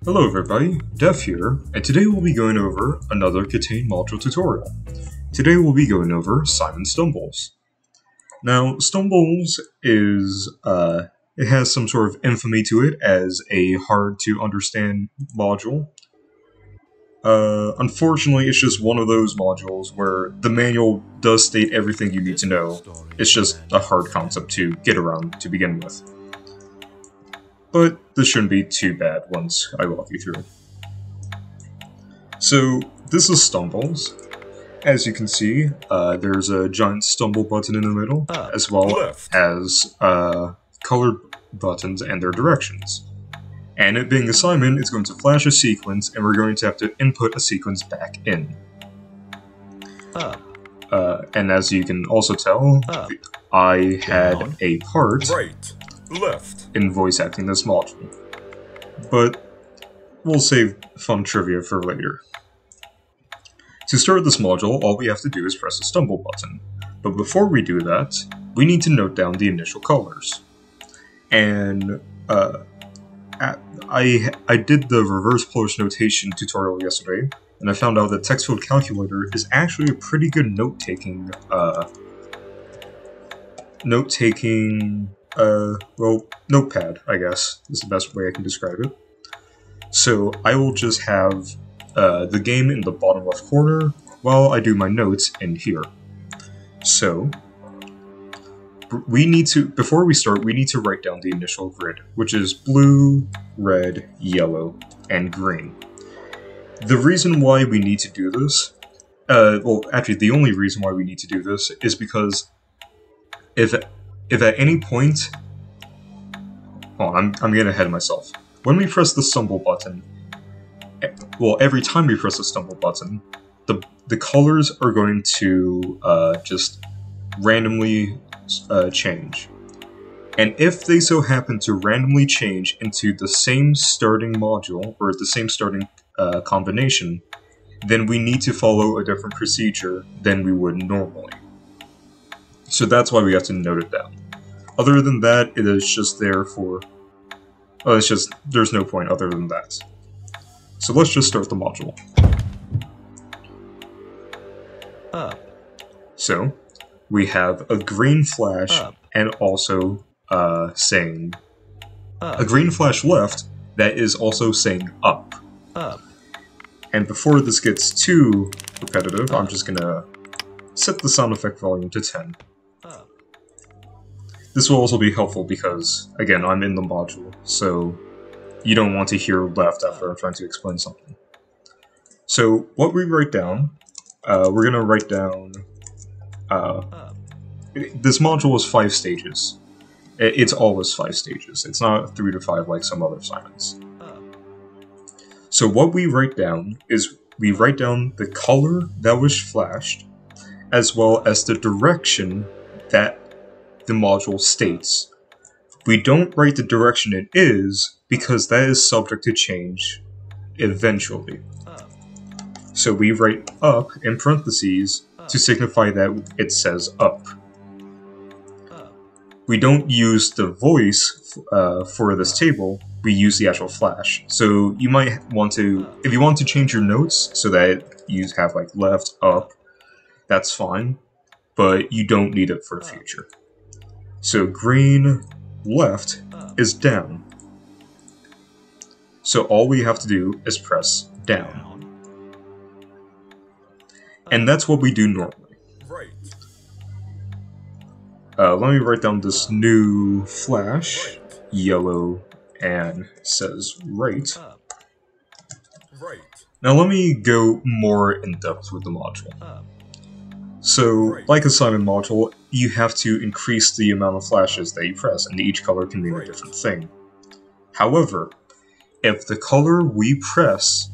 Hello everybody, Def here, and today we'll be going over another KTANE module tutorial. Today we'll be going over Simon Stumbles. Now, Stumbles is, it has some sort of infamy to it as a hard to understand module. Unfortunately, it's just one of those modules where the manual does state everything you need to know. It's just a hard concept to get around to begin with. But this shouldn't be too bad once I walk you through. So, this is Stumbles. As you can see, there's a giant stumble button in the middle, as well as colored buttons and their directions. And it being a Simon, it's going to flash a sequence, and we're going to have to input a sequence back in. And as you can also tell, I had a part in voice acting this module. But we'll save fun trivia for later. To start this module, all we have to do is press the stumble button. But before we do that, we need to note down the initial colors. And I did the reverse Polish notation tutorial yesterday, and I found out that text field calculator is actually a pretty good note-taking, notepad, I guess, is the best way I can describe it. So I will just have the game in the bottom left corner while I do my notes in here. So before we start, we need to write down the initial grid, which is blue, red, yellow, and green. The reason why we need to do this, the only reason why we need to do this is because if at any point, I'm getting ahead of myself. When we press the stumble button, every time we press the stumble button, the colors are going to just randomly change. And if they so happen to randomly change into the same starting module, or the same starting combination, then we need to follow a different procedure than we would normally. So that's why we have to note it down. Other than that, it is just there for... there's no point other than that. So let's just start the module. So, we have a green flash and also saying... a green flash left that is also saying up. And before this gets too repetitive, I'm just gonna set the sound effect volume to 10. This will also be helpful because, again, I'm in the module, so you don't want to hear left after I'm trying to explain something. So, what we write down, we're gonna write down... this module is 5 stages. It's always 5 stages. It's not 3 to 5 like some other Simons. So what we write down is we write down the color that was flashed, as well as the direction that the module states. We don't write the direction it is, because that is subject to change eventually. So we write up in parentheses to signify that it says up. We don't use the voice for this table, we use the actual flash. So you might want to, if you want to change your notes so that you have like left, up, that's fine, but you don't need it for the future. So green left is down. So all we have to do is press down. And that's what we do normally. Let me write down this new flash, yellow, and says right. Now let me go more in depth with the module. So, like a Simon module, you have to increase the amount of flashes that you press, and each color can mean a different thing. However, if the color we press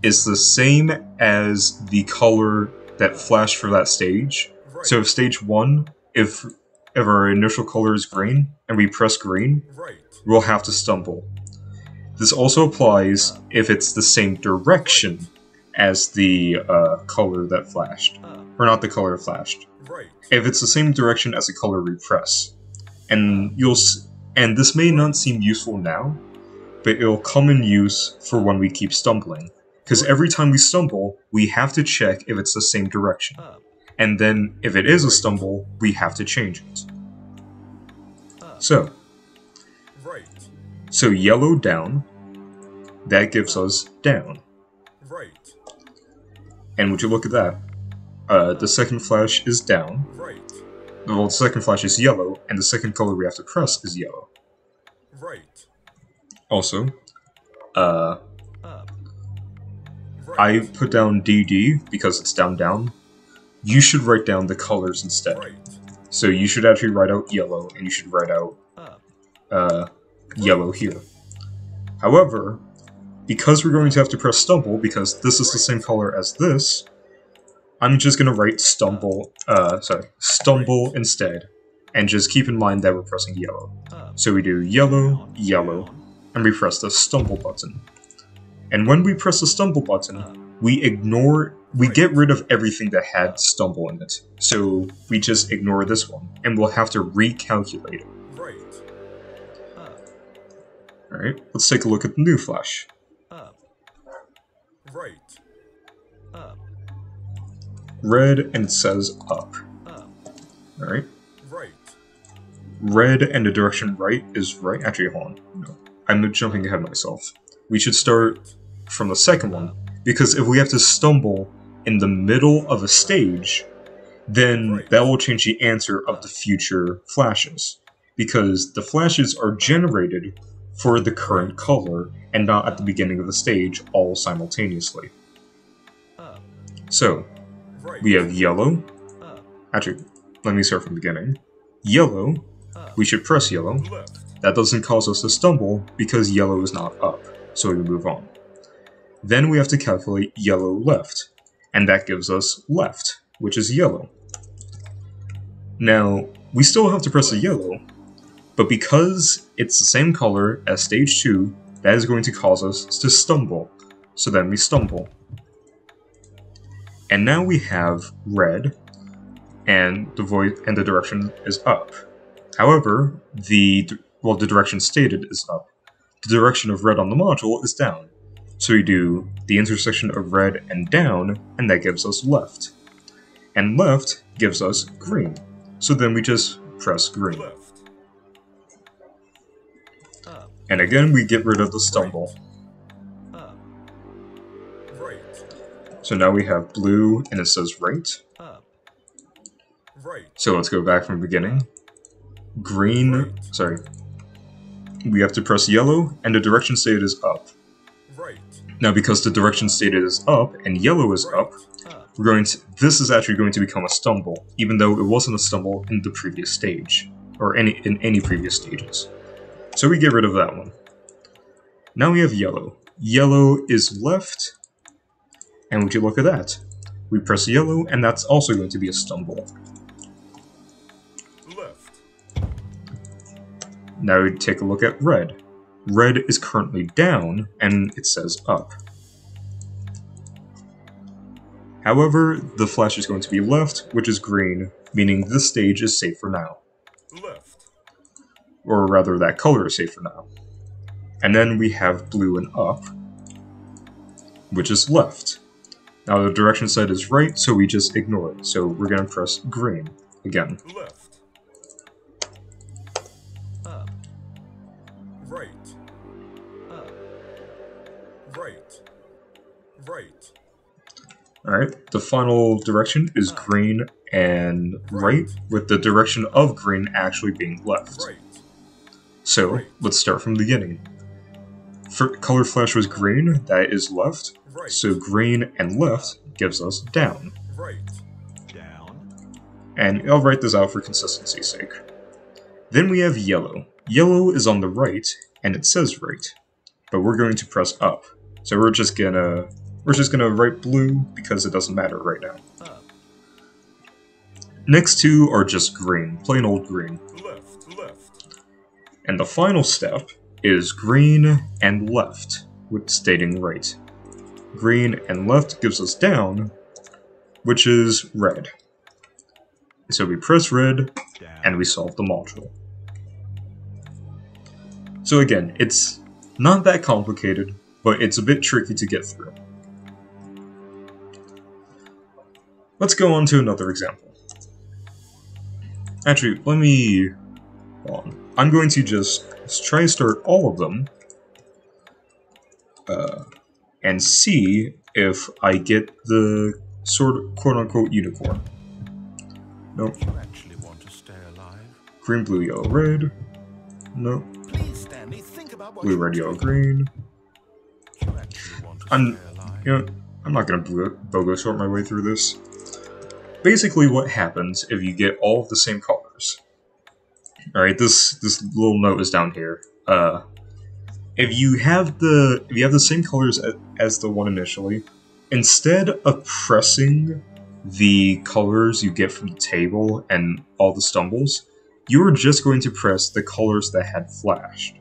is the same as the color that flashed for that stage, so if stage 1, if our initial color is green, and we press green, we'll have to stumble. This also applies if it's the same direction as the color that flashed. Or not the color flashed. If it's the same direction as the color we press. And this may not seem useful now, but it'll come in use for when we keep stumbling. Because every time we stumble, we have to check if it's the same direction. And then, if it is a stumble, we have to change it. So yellow down, that gives us down. And would you look at that? The second flash is down. Well, the second flash is yellow, and the second color we have to press is yellow. Also, I put down DD because it's down down. You should write down the colors instead. So you should actually write out yellow, and you should write out yellow here. However, because we're going to have to press stumble, because this is the same color as this, I'm just gonna write stumble instead, and just keep in mind that we're pressing yellow. So we do yellow, yellow, and we press the stumble button. And when we press the stumble button, we get rid of everything that had stumble in it. So we just ignore this one, and we'll have to recalculate it. Alright, let's take a look at the new flash. Red, and it says up. Alright. Red, and the direction right is right. Actually, hold on. No, I'm jumping ahead of myself. We should start from the second one, because if we have to stumble in the middle of a stage, then that will change the answer of the future flashes. Because the flashes are generated for the current color, and not at the beginning of the stage, all simultaneously. So, we have yellow. Actually, let me start from the beginning. Yellow, we should press yellow. That doesn't cause us to stumble, because yellow is not up, so we move on. Then we have to calculate yellow left, and that gives us left, which is yellow. Now, we still have to press the yellow, but because it's the same color as stage 2, that is going to cause us to stumble. So then we stumble. And now we have red, and the direction is up. However, the direction stated is up. The direction of red on the module is down. So we do the intersection of red and down, and that gives us left. And left gives us green. So then we just press green. And again, we get rid of the stumble. So now we have blue, and it says right. So let's go back from the beginning. Green, sorry. We have to press yellow, and the direction stated is up. Now because the direction stated is up, and yellow is up, this is actually going to become a stumble, even though it wasn't a stumble in the previous stage, or in any previous stages. So we get rid of that one. Now we have yellow. Yellow is left, and would you look at that? We press yellow, and that's also going to be a stumble. Now we take a look at red. Red is currently down, and it says up. However, the flash is going to be left, which is green, meaning this stage is safe for now. Or rather, that color is safe for now. And then we have blue and up, which is left. Now the direction side is right, so we just ignore it. So we're going to press green again. Alright, the final direction is green and right, with the direction of green actually being left. So, let's start from the beginning. Color flash was green, that is left, so green and left gives us down. And I'll write this out for consistency's sake. Then we have yellow. Yellow is on the right, and it says right, but we're going to press up. So we're just gonna write blue because it doesn't matter right now. Next two are just green, plain old green. And the final step is green and left, with stating right. Green and left gives us down, which is red. So we press red, and we solve the module. So again, it's Not that complicated, but it's a bit tricky to get through. Let's go on to another example. Actually, let me... Hold on. I'm going to just try to start all of them and see if I get the sort of quote-unquote unicorn. Nope. You actually want to stay alive? Green, blue, yellow, red. Nope. Please, Stanley, think about what Blue, red, yellow, green. you actually want to stay alive. You know, I'm not gonna bogo sort my way through this. Basically, what happens if you get all of the same colors? All right, this little note is down here. If you have the same colors as the one initially, instead of pressing the colors you get from the table and all the stumbles, you are just going to press the colors that had flashed,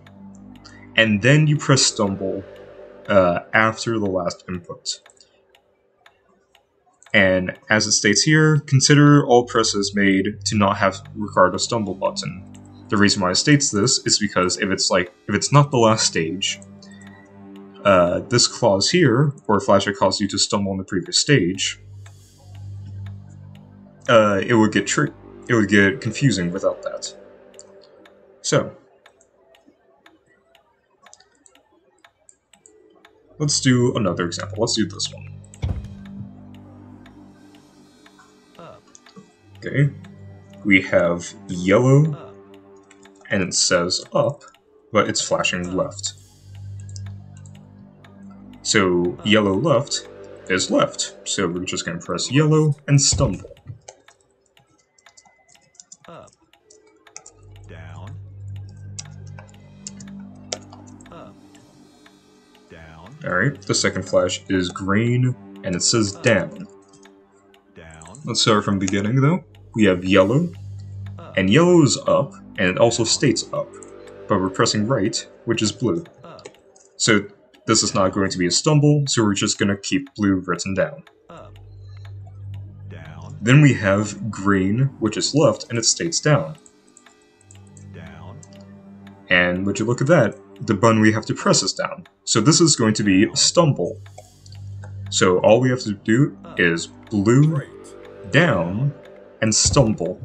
and then you press stumble after the last input. And as it states here, consider all presses made to not have required a stumble button. The reason why it states this is because if it's not the last stage, this clause here, or flash that caused you to stumble on the previous stage, it would get confusing without that. So let's do another example. Let's do this one. Okay, we have yellow, and it says up, but it's flashing left. So yellow left is left, so we're just going to press yellow and stumble. Up, down, up, down. Alright, the second flash is green, and it says down. Down. Let's start from the beginning though. We have yellow, and yellow is up, and it also states up, but we're pressing right, which is blue. So this is not going to be a stumble, so we're just going to keep blue written down. Up, down, Then we have green, which is left, and it states down. down. And would you look at that, the button we have to press is down. So this is going to be a stumble. So all we have to do is blue, down, and stumble.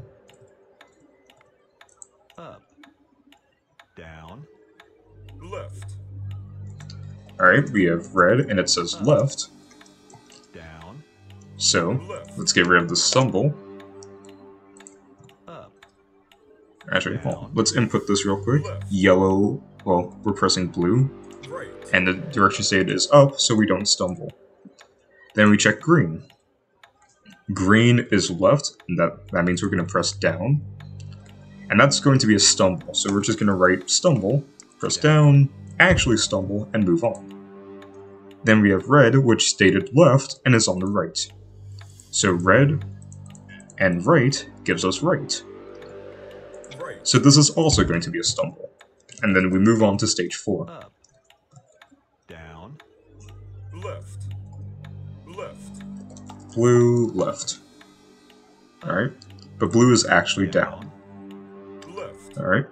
Up, down, Left. Alright, we have red, and it says left. down, So let's get rid of the stumble. up, Actually, hold on. Let's input this real quick. Yellow, well, we're pressing blue, Right. and the direction stated is up, so we don't stumble. Then we check green. Green is left, and that means we're going to press down. And that's going to be a stumble, so we're just going to write stumble, press down, actually stumble, and move on. Then we have red, which stated left, and is on the right. So red and right gives us right. Right. So this is also going to be a stumble. And then we move on to stage 4. up, down, Left. Left. Blue, left. Alright, but blue is actually down. Left. Alright,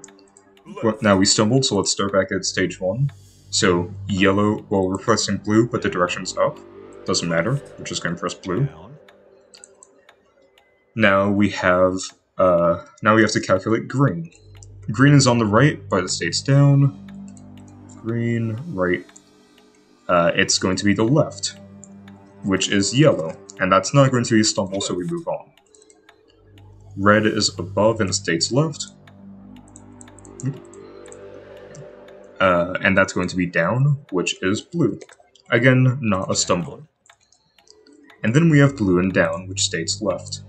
Left. well, now we stumbled, so let's start back at stage 1. So yellow, well, we're pressing blue, but the direction's up. Doesn't matter, we're just going to press blue. down, Now we have to calculate green. Green is on the right, but it states down. Green, right. It's going to be the left, which is yellow, and that's not going to be a stumble, so we move on. Red is above and states left. And that's going to be down, which is blue. Again, not a stumble. down, And then we have blue and down, which states left.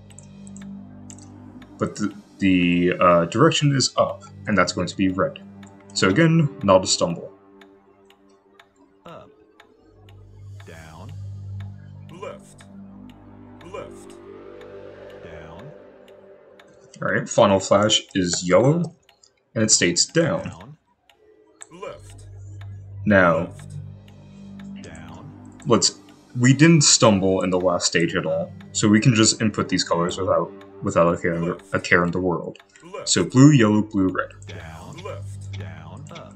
But the direction is up, and that's going to be red. So again, not a stumble. up, down, Left. Left. down, Alright, final flash is yellow, and it states down. down, Left. Now, down, we didn't stumble in the last stage at all, so we can just input these colors without a care in the world. Left. So blue, yellow, blue, red. down, Left. down, up,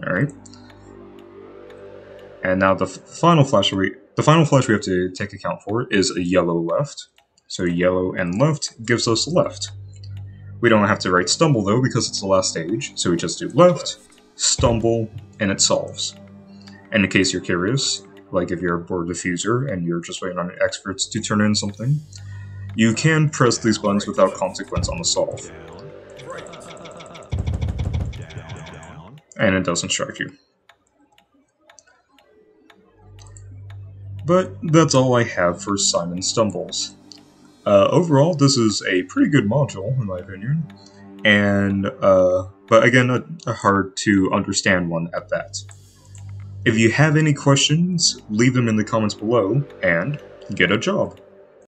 Alright. And now the final flash we have to take account for is a yellow left. So yellow and left gives us left. We don't have to write stumble though because it's the last stage, so we just do left, stumble, and it solves. And in case you're curious, like if you're a board diffuser and you're just waiting on experts to turn in something, you can press these buttons without consequence on the solve. Down. Right. Down. And it doesn't strike you. But that's all I have for Simon Stumbles. Overall, this is a pretty good module, in my opinion, and but again, a hard to understand one at that. If you have any questions, leave them in the comments below, and get a job.